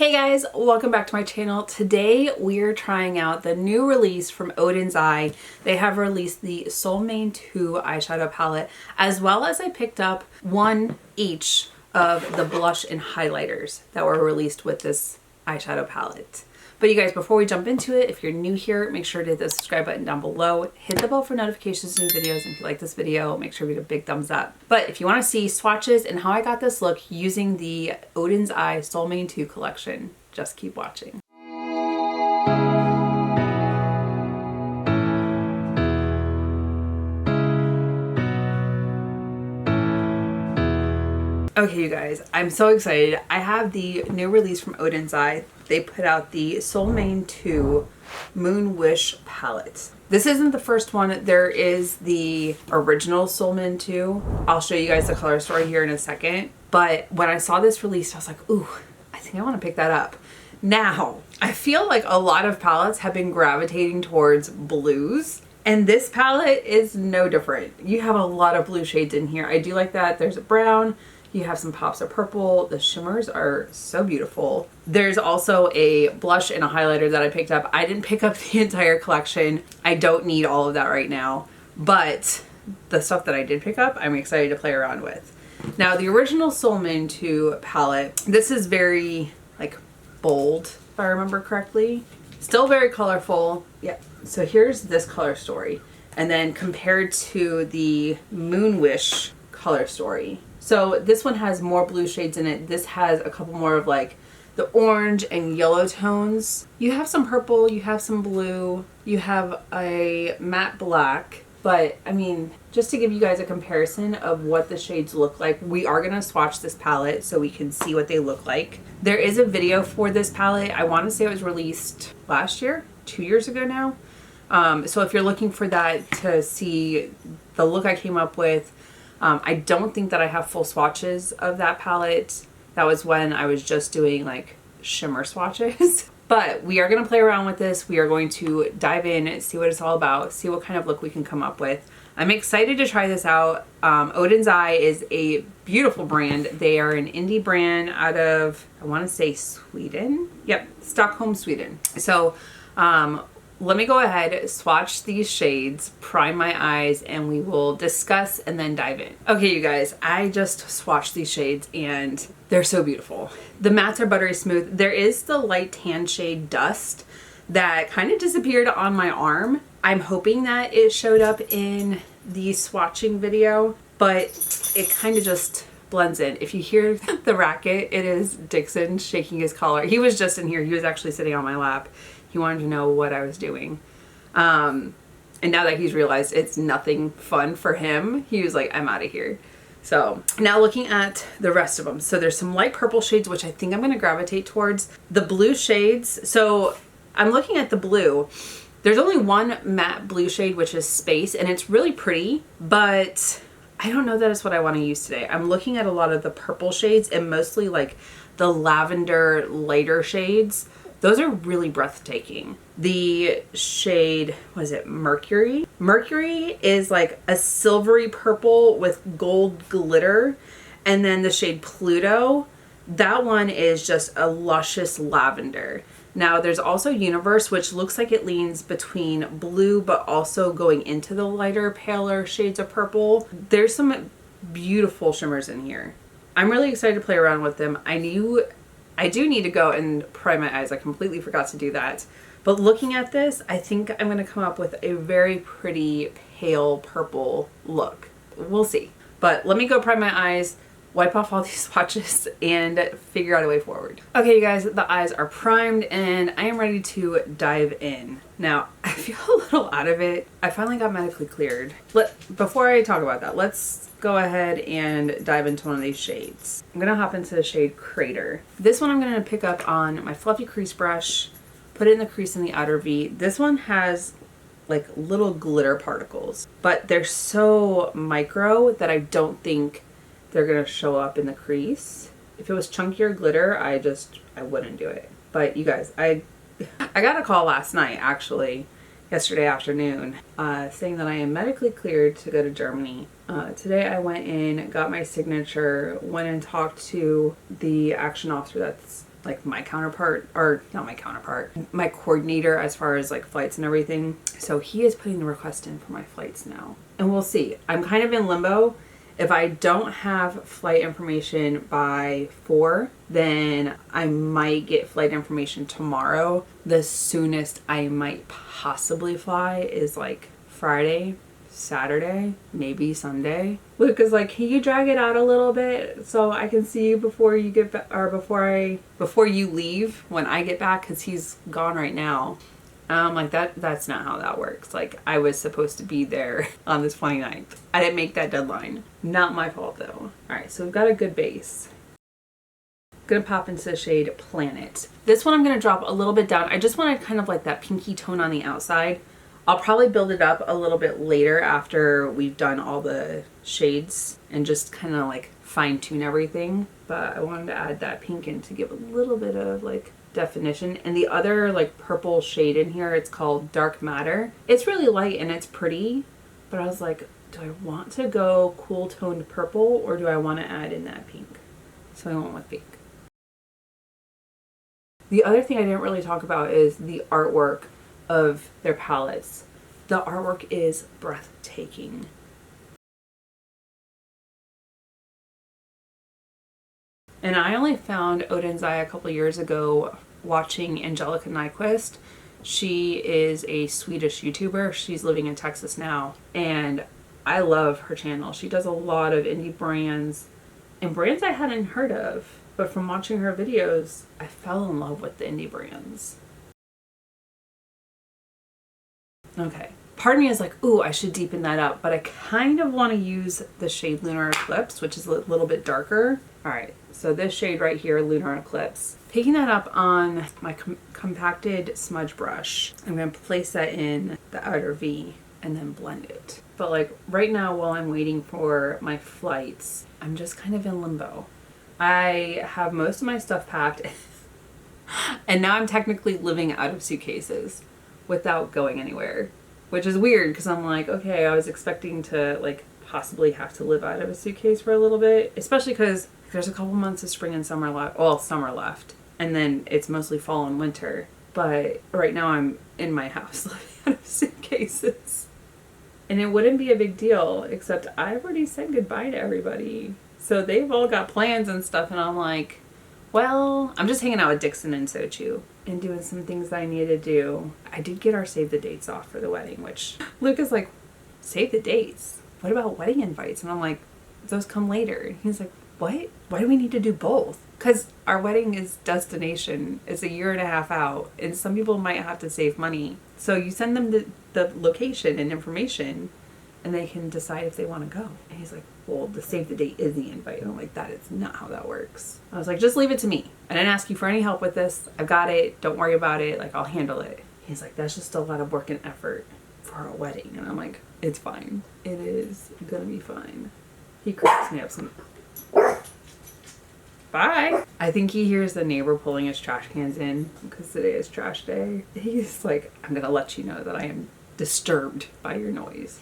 Hey guys, welcome back to my channel. Today we're trying out the new release from Oden's Eye. They have released the Solmane 2 eyeshadow palette, as well as I picked up one each of the blush and highlighters that were released with this eyeshadow palette. But you guys, before we jump into it, if you're new here, make sure to hit the subscribe button down below. Hit the bell for notifications of new videos. And if you like this video, make sure to give it a big thumbs up. But if you want to see swatches and how I got this look using the Oden's Eye Solmane 2 collection, just keep watching. Okay, you guys, I'm so excited. I have the new release from Oden's Eye. They put out the Solmane 2 Moon Wish palette. This isn't the first one. There is the original Solmane 2. I'll show you guys the color story here in a second. But when I saw this released, I was like, ooh, I think I want to pick that up. Now, I feel like a lot of palettes have been gravitating towards blues. And this palette is no different. You have a lot of blue shades in here. I do like that. There's a brown. You have some pops of purple. The shimmers are so beautiful. There's also a blush and a highlighter that I picked up. I didn't pick up the entire collection. I don't need all of that right now. But the stuff that I did pick up, I'm excited to play around with. Now, the original Solmane 2 palette, this is very, like, bold, if I remember correctly. Still very colorful. Yep. So here's this color story. And then compared to the Moon Wish color story. So this one has more blue shades in it. This has a couple more of like the orange and yellow tones. You have some purple, you have some blue, you have a matte black. But I mean, just to give you guys a comparison of what the shades look like, we are going to swatch this palette so we can see what they look like. There is a video for this palette. I want to say it was released last year, 2 years ago now. So if you're looking for that to see the look I came up with, I don't think that I have full swatches of that palette. That was when I was just doing like shimmer swatches. But we are going to play around with this. We are going to dive in, see what it's all about, see what kind of look we can come up with. I'm excited to try this out. Oden's Eye is a beautiful brand. They are an indie brand out of, I want to say Sweden. Yep, Stockholm, Sweden. So let me go ahead, swatch these shades, prime my eyes, and we will discuss and then dive in. Okay, you guys, I just swatched these shades and they're so beautiful. The mattes are buttery smooth. There is the light tan shade Dust that kind of disappeared on my arm. I'm hoping that it showed up in the swatching video, but it kind of just blends in. If you hear the racket, it is Dixon shaking his collar. He was just in here. He was actually sitting on my lap. He wanted to know what I was doing. And now that he's realized it's nothing fun for him, he was like, I'm out of here. So now looking at the rest of them. So there's some light purple shades, which I think I'm going to gravitate towards. The blue shades. So I'm looking at the blue. There's only one matte blue shade, which is Space, and it's really pretty, but I don't know that it's what I want to use today. I'm looking at a lot of the purple shades and mostly like the lavender lighter shades. Those are really breathtaking. The shade, was it Mercury? Mercury is like a silvery purple with gold glitter. And then the shade Pluto, that one is just a luscious lavender. Now there's also Universe, which looks like it leans between blue, but also going into the lighter, paler shades of purple. There's some beautiful shimmers in here. I'm really excited to play around with them. I do need to go and prime my eyes. I completely forgot to do that. But looking at this, I think I'm going to come up with a very pretty pale purple look. We'll see. But let me go prime my eyes, wipe off all these swatches, and figure out a way forward. Okay, you guys, the eyes are primed and I am ready to dive in. Now, I feel a little out of it. I finally got medically cleared. Before I talk about that, let's go ahead and dive into one of these shades. I'm gonna hop into the shade Crater. This one I'm gonna pick up on my fluffy crease brush, put it in the crease in the outer V. This one has like little glitter particles, but they're so micro that I don't think they're gonna show up in the crease. If it was chunkier glitter, I wouldn't do it. But you guys, I got a call last night, actually, yesterday afternoon, saying that I am medically cleared to go to Germany. Today I went in, got my signature, went and talked to the action officer that's like my counterpart, or not my counterpart, my coordinator as far as like flights and everything. So he is putting the request in for my flights now. And we'll see. I'm kind of in limbo. If I don't have flight information by 4, then I might get flight information tomorrow. The soonest I might possibly fly is like Friday, Saturday, maybe Sunday. Luke is like, can you drag it out a little bit so I can see you before you get back, or before you leave when I get back, because he's gone right now. Like that's not how that works. Like, I was supposed to be there on the 29th. I didn't make that deadline. Not my fault though. All right, so we've got a good base. Gonna pop into the shade Planet. This one I'm gonna drop a little bit down. I just wanted kind of like that pinky tone on the outside. I'll probably build it up a little bit later after we've done all the shades and just kind of like fine tune everything. But I wanted to add that pink in to give a little bit of like definition. And the other like purple shade in here, it's called Dark Matter. It's really light and it's pretty, but I was like, do I want to go cool toned purple or do I want to add in that pink? So I went with pink. The other thing I didn't really talk about is the artwork of their palettes. The artwork is breathtaking. And I only found Oden's Eye a couple years ago watching Angelica Nyquist. She is a Swedish YouTuber. She's living in Texas now. And I love her channel. She does a lot of indie brands and brands I hadn't heard of. But from watching her videos, I fell in love with the indie brands. Okay. Part of me is like, ooh, I should deepen that up. But I kind of want to use the shade Lunar Eclipse, which is a little bit darker. All right. So this shade right here, Lunar Eclipse. Picking that up on my compacted smudge brush. I'm going to place that in the outer V and then blend it. But like right now while I'm waiting for my flights, I'm just kind of in limbo. I have most of my stuff packed and now I'm technically living out of suitcases without going anywhere, which is weird because I'm like, okay, I was expecting to like possibly have to live out of a suitcase for a little bit, especially because there's a couple months of spring and summer left. Well, summer left, and then it's mostly fall and winter. But right now I'm in my house living out of suitcases. And it wouldn't be a big deal, except I've already said goodbye to everybody. So they've all got plans and stuff, and I'm like, well, I'm just hanging out with Dixon and Sochu and doing some things that I need to do. I did get our save the dates off for the wedding, which Luke is like, save the dates? What about wedding invites? And I'm like, those come later. And he's like, what? Why do we need to do both? Because our wedding is destination. It's 1.5 years out, and some people might have to save money. So you send them the location and information, and they can decide if they want to go. And he's like, well, the save the date is the invite. And I'm like, that is not how that works. I was like, just leave it to me. I didn't ask you for any help with this. I've got it. Don't worry about it. Like, I'll handle it. He's like, that's just a lot of work and effort for our wedding. And I'm like, it's fine. It is gonna be fine. He cracks me up some. Bye. I think he hears the neighbor pulling his trash cans in because today is trash day. He's like, I'm gonna let you know that I am disturbed by your noise.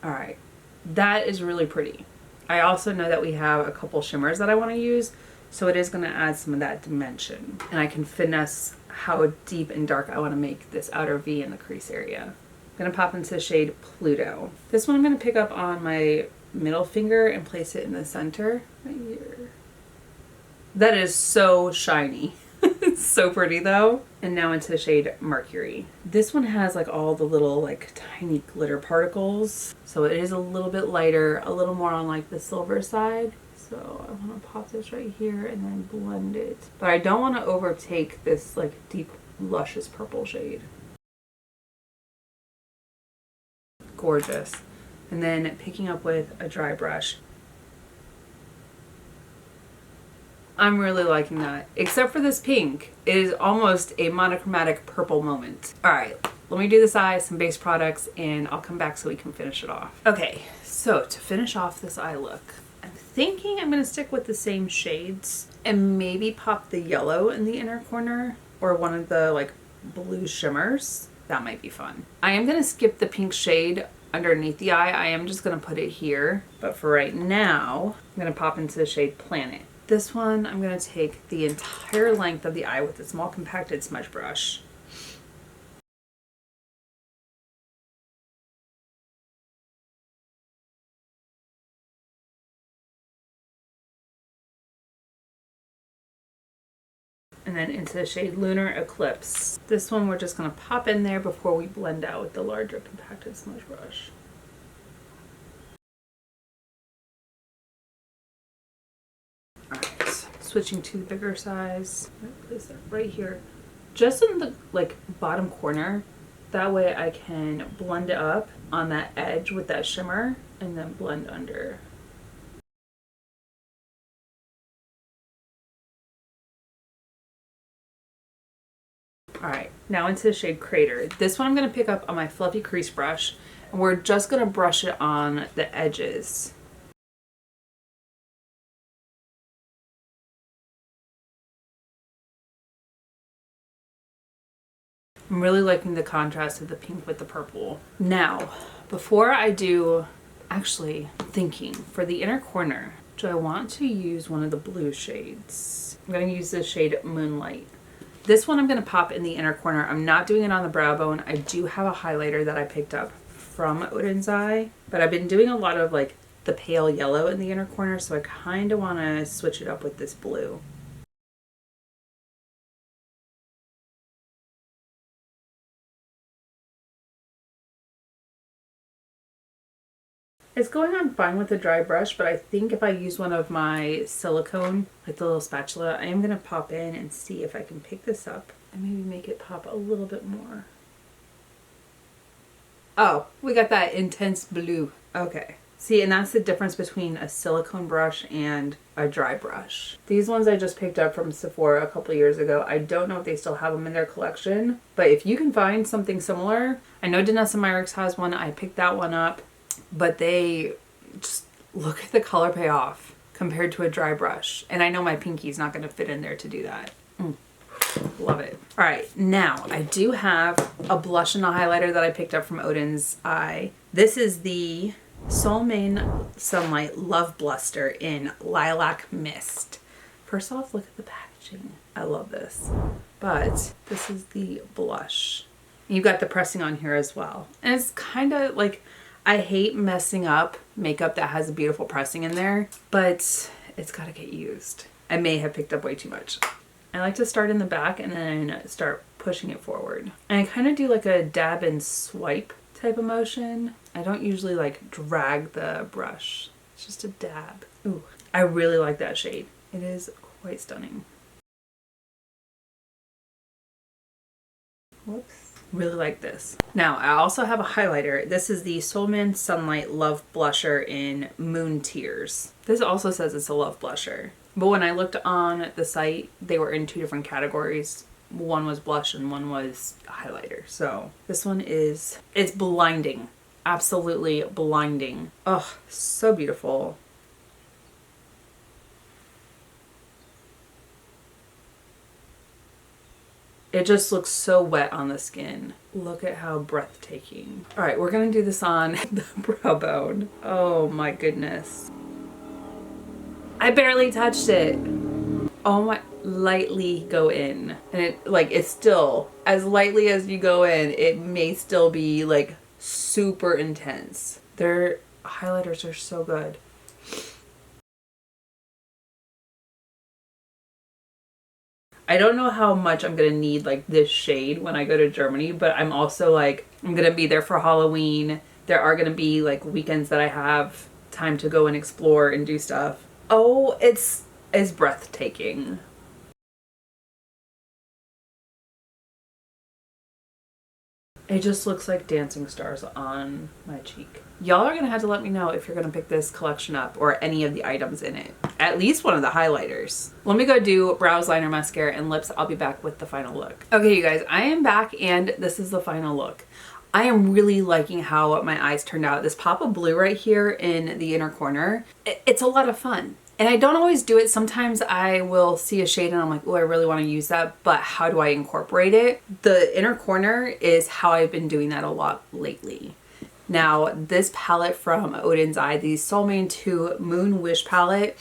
All right, that is really pretty. I also know that we have a couple shimmers that I want to use, so it is going to add some of that dimension, and I can finesse how deep and dark I want to make this outer V in the crease area. I'm going to pop into the shade Pluto. This one I'm going to pick up on my middle finger and place it in the center right here. That is so shiny. It's so pretty though. And now into the shade Mercury. This one has like all the little like tiny glitter particles. So it is a little bit lighter, a little more on like the silver side. So I want to pop this right here and then blend it. But I don't want to overtake this like deep luscious purple shade. Gorgeous. And then picking up with a dry brush. I'm really liking that. Except for this pink. It is almost a monochromatic purple moment. Alright, let me do this eye, some base products, and I'll come back so we can finish it off. Okay, so to finish off this eye look, I'm thinking I'm going to stick with the same shades and maybe pop the yellow in the inner corner or one of the like blue shimmers. That might be fun. I am going to skip the pink shade underneath the eye. I am just going to put it here. But for right now, I'm going to pop into the shade Planet. This one, I'm going to take the entire length of the eye with a small compacted smudge brush. And then into the shade Lunar Eclipse. This one we're just going to pop in there before we blend out with the larger compacted smudge brush. Alright, switching to the bigger size. I'm gonna place that right here. Just in the bottom corner. That way I can blend it up on that edge with that shimmer and then blend under. Alright, now into the shade Crater. This one I'm going to pick up on my fluffy crease brush, and we're just going to brush it on the edges. I'm really liking the contrast of the pink with the purple. Now, before I do, actually thinking, for the inner corner, do I want to use one of the blue shades? I'm going to use the shade Moonlight. This one I'm going to pop in the inner corner. I'm not doing it on the brow bone. I do have a highlighter that I picked up from Oden's Eye, but I've been doing a lot of the pale yellow in the inner corner, so I kind of want to switch it up with this blue. It's going on fine with the dry brush, but I think if I use one of my silicone, like the little spatula, I am going to pop in and see if I can pick this up and maybe make it pop a little bit more. Oh, we got that intense blue. Okay. See, and that's the difference between a silicone brush and a dry brush. These ones I just picked up from Sephora a couple years ago. I don't know if they still have them in their collection, but if you can find something similar, I know Danessa Myricks has one. I picked that one up. But they just look at the color payoff compared to a dry brush. And I know my pinky's not going to fit in there to do that. Love it. All right, now I do have a blush and a highlighter that I picked up from Oden's Eye. This is the Solmane Sunlight Love Bluster in Lilac Mist. First off, look at the packaging. I love this. But this is the blush. You've got the pressing on here as well. And it's kind of I hate messing up makeup that has a beautiful pressing in there, but it's got to get used. I may have picked up way too much. I like to start in the back and then start pushing it forward. And I kind of do a dab and swipe type of motion. I don't usually drag the brush. It's just a dab. Ooh, I really like that shade. It is quite stunning. Whoops. Really like this. Now, I also have a highlighter. This is the Solmane Sunlight Love Blusher in Moon Tears. This also says it's a love blusher. But when I looked on the site, they were in two different categories. One was blush and one was highlighter. So this one it's blinding. Absolutely blinding. Oh, so beautiful. It just looks so wet on the skin. Look at how breathtaking. All right, we're gonna do this on the brow bone. Oh my goodness. I barely touched it. Oh my, lightly go in. And it's still, as lightly as you go in, it may still be super intense. Their highlighters are so good. I don't know how much I'm going to need this shade when I go to Germany, but I'm also I'm going to be there for Halloween. There are going to be weekends that I have time to go and explore and do stuff. Oh, it's breathtaking. It just looks like dancing stars on my cheek. Y'all are going to have to let me know if you're going to pick this collection up or any of the items in it. At least one of the highlighters. Let me go do brows, liner, mascara, and lips. I'll be back with the final look. Okay, you guys, I am back and this is the final look. I am really liking how my eyes turned out. This pop of blue right here in the inner corner, it's a lot of fun. And I don't always do it. Sometimes I will see a shade and I'm like, oh, I really want to use that, but how do I incorporate it? The inner corner is how I've been doing that a lot lately. Now, this palette from Oden's Eye, the Solmane 2 Moon Wish palette,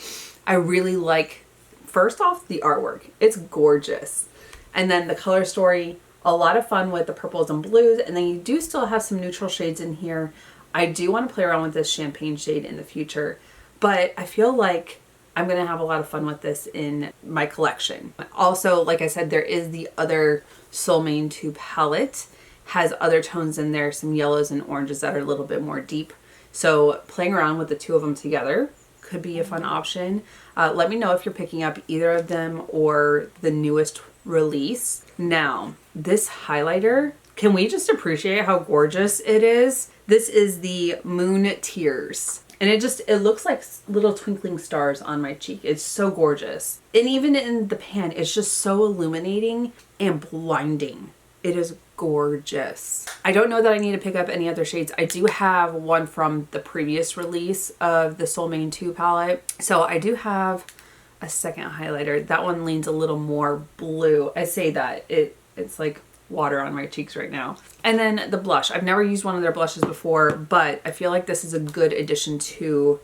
I really like. First off, the artwork. It's gorgeous. And then the color story, a lot of fun with the purples and blues. And then you do still have some neutral shades in here. I do want to play around with this champagne shade in the future, but I feel like I'm going to have a lot of fun with this in my collection. Also, like I said, there is the other Solmane 2 palette. Has other tones in there, some yellows and oranges that are a little bit more deep. So playing around with the two of them together could be a fun option. Let me know if you're picking up either of them or the newest release. Now, this highlighter, can we just appreciate how gorgeous it is? This is the Moon Tears. And it looks like little twinkling stars on my cheek. It's so gorgeous. And even in the pan, it's just so illuminating and blinding. It is gorgeous. I don't know that I need to pick up any other shades. I do have one from the previous release of the Solmane 2 palette. So I do have a second highlighter. That one leans a little more blue. I say that. It's like water on my cheeks right now. And then the blush. I've never used one of their blushes before, but I feel like this is a good addition to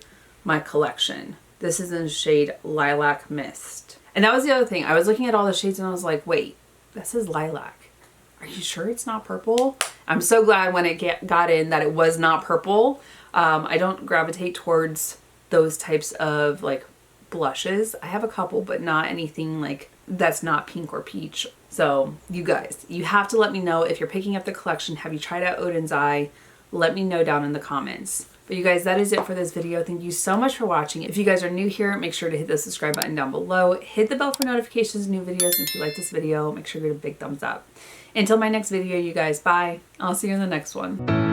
my collection. This is in the shade Lilac Mist. And that was the other thing. I was looking at all the shades and I was like, wait, this is lilac. Are you sure it's not purple? I'm so glad when it got in that it was not purple. I don't gravitate towards those types of like blushes. I have a couple, but not anything like that's not pink or peach. So you guys, you have to let me know if you're picking up the collection. Have you tried out Oden's Eye? Let me know down in the comments. But you guys, that is it for this video. Thank you so much for watching. If you guys are new here, make sure to hit the subscribe button down below. Hit the bell for notifications of new videos. And if you like this video, make sure to give it a big thumbs up. Until my next video, you guys, bye. I'll see you in the next one.